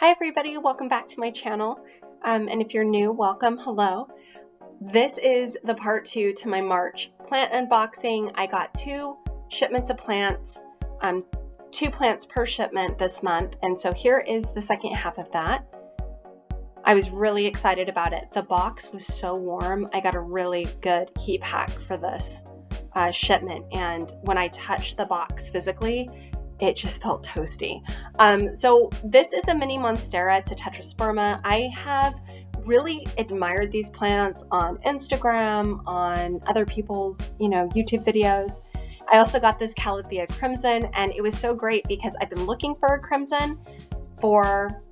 Hi everybody, welcome back to my channel. And if you're new, welcome, hello. This is the part 2 to my March plant unboxing. I got 2 shipments of plants, 2 plants per shipment this month. And so here is the second half of that. I was really excited about it. The box was so warm. I got a really good heat pack for this shipment. And when I touched the box physically, it just felt toasty. So this is a mini monstera. It's a Tetrasperma. I have really admired these plants on Instagram, on other people's, YouTube videos. I also got this Calathea crimson, and it was so great because I've been looking for a crimson for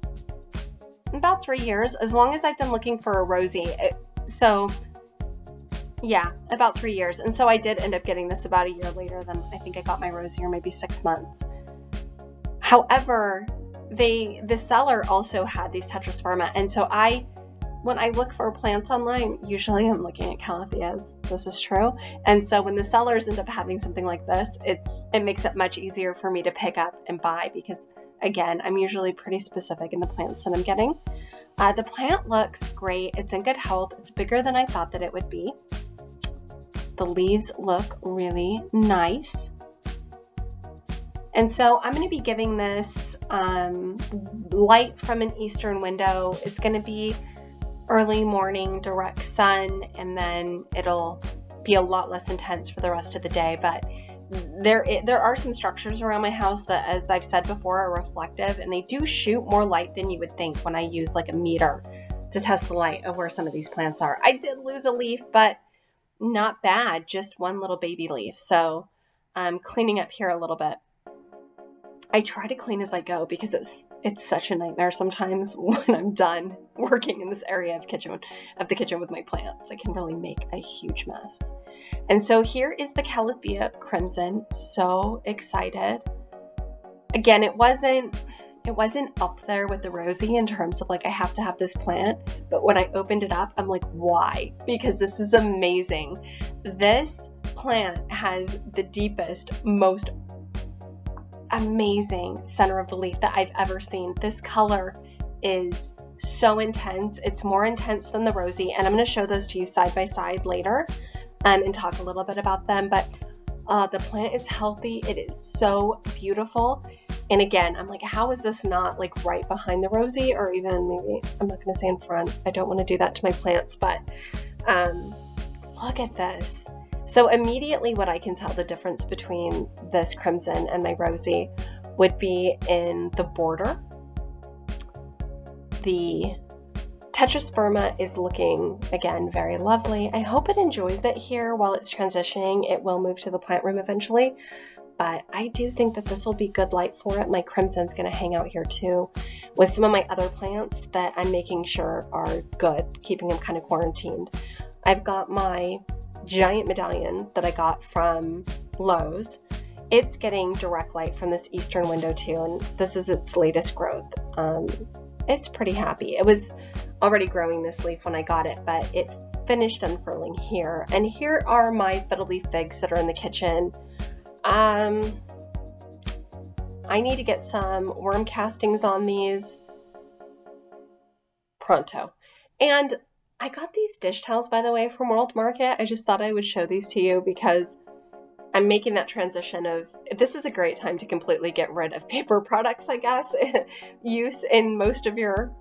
about 3 years, as long as I've been looking for a rosy. Yeah, about 3 years. And so I did end up getting this about a year later than I think I got my rosy, or maybe 6 months. However, the seller also had these Tetrasperma. And so when I look for plants online, usually I'm looking at Calatheas. This is true. And so when the sellers end up having something like this, it makes it much easier for me to pick up and buy because, again, I'm usually pretty specific in the plants that I'm getting. The plant looks great. It's in good health. It's bigger than I thought that it would be. The leaves look really nice. And so I'm going to be giving this light from an eastern window. It's going to be early morning, direct sun, and then it'll be a lot less intense for the rest of the day. But there are some structures around my house that, as I've said before, are reflective, and they do shoot more light than you would think when I use like a meter to test the light of where some of these plants are. I did lose a leaf, but not bad, just one little baby leaf. So I'm cleaning up here a little bit. I try to clean as I go because it's such a nightmare sometimes when I'm done working in this area of the kitchen with my plants. I can really make a huge mess. And so here is the Calathea crimson. So excited. Again, it wasn't up there with the rosy in terms of like, I have to have this plant. But when I opened it up, I'm like, why? Because this is amazing. This plant has the deepest, most amazing center of the leaf that I've ever seen. This color is so intense. It's more intense than the rosy. And I'm going to show those to you side by side later and talk a little bit about them. But the plant is healthy. It is so beautiful. And again, I'm like, how is this not like right behind the rosy, or even maybe, I'm not going to say in front. I don't want to do that to my plants, but look at this. So immediately what I can tell the difference between this crimson and my rosy would be in the border. The Tetrasperma is looking, again, very lovely. I hope it enjoys it here while it's transitioning. It will move to the plant room eventually, but I do think that this will be good light for it. My crimson's going to hang out here too with some of my other plants that I'm making sure are good, keeping them kind of quarantined. I've got my giant medallion that I got from Lowe's. It's getting direct light from this eastern window too, and this is its latest growth. It's pretty happy. It was already growing this leaf when I got it, but it finished unfurling here. And here are my fiddle leaf figs that are in the kitchen. I need to get some worm castings on these pronto. And I got these dish towels, by the way, from World Market. I just thought I would show these to you because I'm making that transition of, this is a great time to completely get rid of paper products, I guess. Use in most of your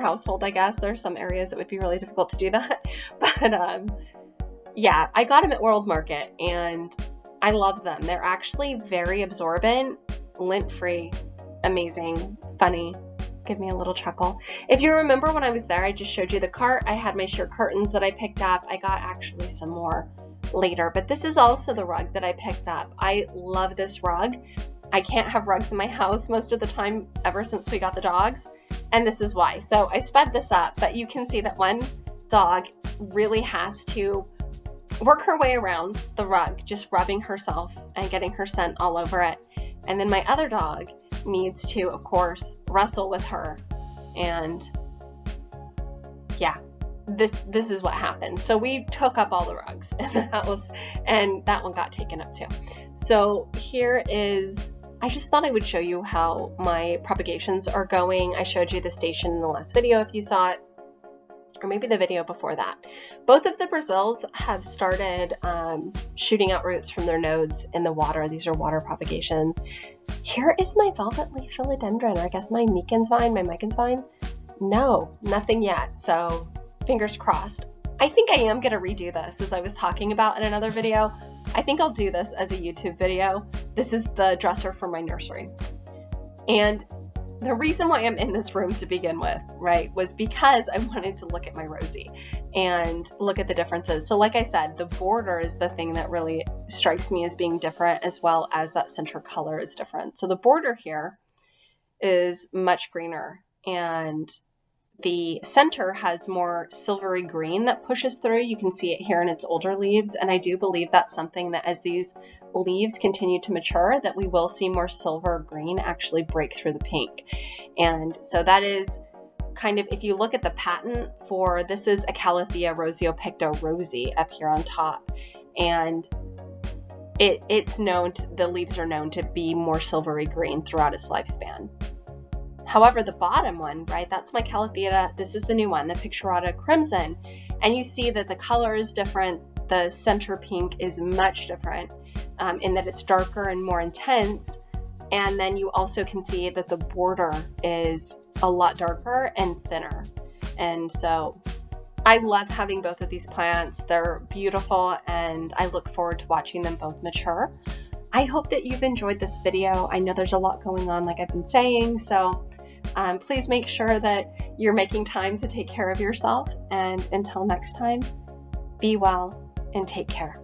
household, I guess. There are some areas it would be really difficult to do that. But yeah, I got them at World Market and I love them. They're actually very absorbent, lint-free, amazing, funny. Give me a little chuckle. If you remember when I was there, I just showed you the cart. I had my sheer curtains that I picked up. I got actually some more later, but this is also the rug that I picked up. I love this rug. I can't have rugs in my house most of the time ever since we got the dogs, and this is why. So I sped this up, but you can see that one dog really has to work her way around the rug, just rubbing herself and getting her scent all over it. And then my other dog needs to, of course, wrestle with her. And yeah, this is what happened. So we took up all the rugs in the house, and that one got taken up too. So here is I just thought I would show you how my propagations are going. I showed you the station in the last video if you saw it, or maybe the video before that. Both of the Brazils have started shooting out roots from their nodes in the water. These are water propagation. Here is my velvet leaf philodendron, or I guess my Meekins vine, my Micans vine. No, nothing yet, so fingers crossed. I think I am going to redo this, as I was talking about in another video. I think I'll do this as a YouTube video. This is the dresser for my nursery. And the reason why I'm in this room to begin with, right, was because I wanted to look at my Rosie and look at the differences. So like I said, the border is the thing that really strikes me as being different, as well as that center color is different. So the border here is much greener, and the center has more silvery green that pushes through. You can see it here in its older leaves. And I do believe that's something that as these leaves continue to mature, that we will see more silver green actually break through the pink. And so that is kind of, if you look at the patent for, this is a Calathea Rosiopicta Rosie up here on top. And it's known, the leaves are known to be more silvery green throughout its lifespan. However, the bottom one, right, that's my Calathea. This is the new one, the Picturata Crimson. And you see that the color is different. The center pink is much different in that it's darker and more intense. And then you also can see that the border is a lot darker and thinner. And so I love having both of these plants. They're beautiful, and I look forward to watching them both mature. I hope that you've enjoyed this video. I know there's a lot going on, like I've been saying, so please make sure that you're making time to take care of yourself. And until next time, be well and take care.